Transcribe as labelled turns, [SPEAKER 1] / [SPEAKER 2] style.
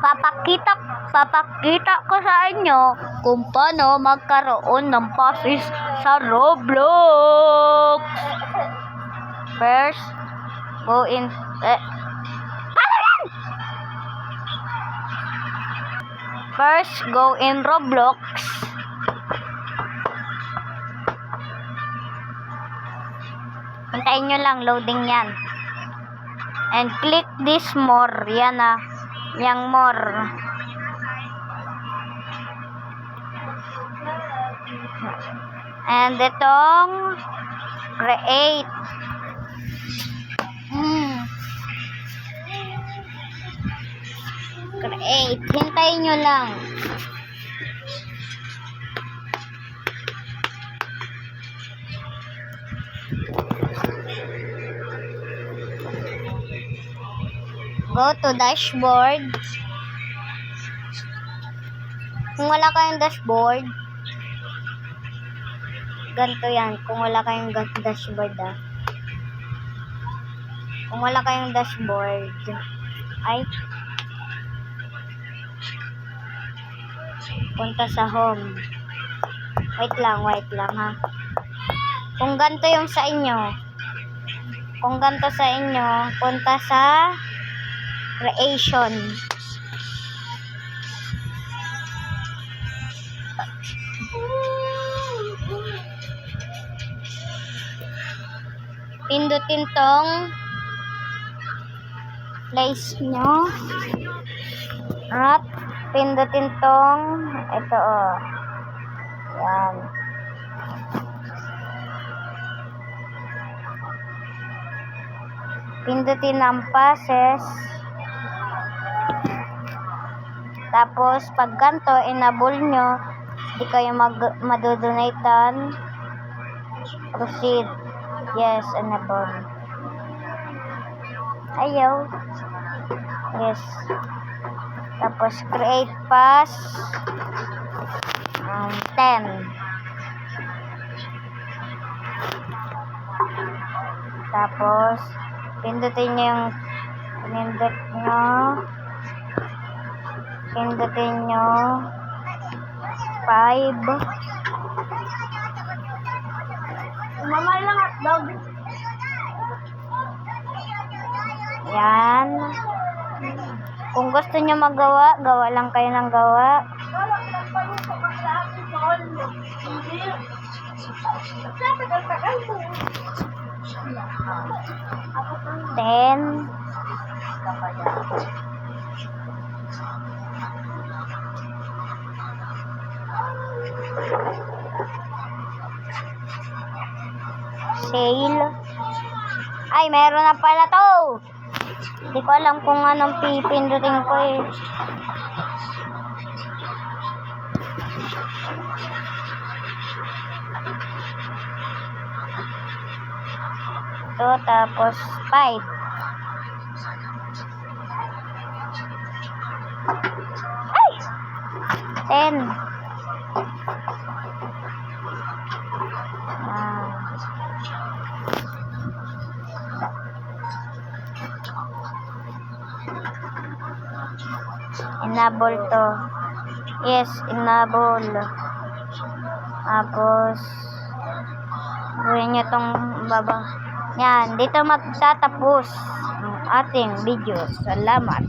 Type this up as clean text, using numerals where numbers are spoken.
[SPEAKER 1] papakita ko sa inyo kung paano magkaroon ng passes sa Roblox. First, go in First, go in Roblox. Hintayin nyo lang, loading yan. And click this more. Yan na. Yang more. And itong create. Create. Hintayin nyo lang. Go to dashboard. Kung wala kayong dashboard, ganito yan. Kung wala kayong dashboard, Kung wala kayong dashboard, punta sa home. Wait lang ha. Kung ganito yung sa inyo, punta sa creation. Pindutin tong place nyo. At pindutin tong ito yan. Pindutin ang passes. Tapos pag ganito enable nyo, di kayo madodonatan. Proceed. Yes, enable. Ayaw. Yes. Tapos create pass 10. Tapos pindutin nyo yung pindutin nyo 5.
[SPEAKER 2] Mamay lang hotdog.
[SPEAKER 1] Yan. Kung gusto nyo magawa, gawa lang kayo ng gawa.
[SPEAKER 2] Wala ko nagpaluto ka sa akin sa olmo. Hindi. Sa tagal-tagal mo.
[SPEAKER 1] 10. Sale. Ay, meron na pala to. Hindi ko alam kung anong pipindutin ko Ito, tapos 5. Ay! 10. Enable to. Yes, enable. Tapos gawin nyo tong baba. Yan, dito magtatapos ang ating video. Salamat.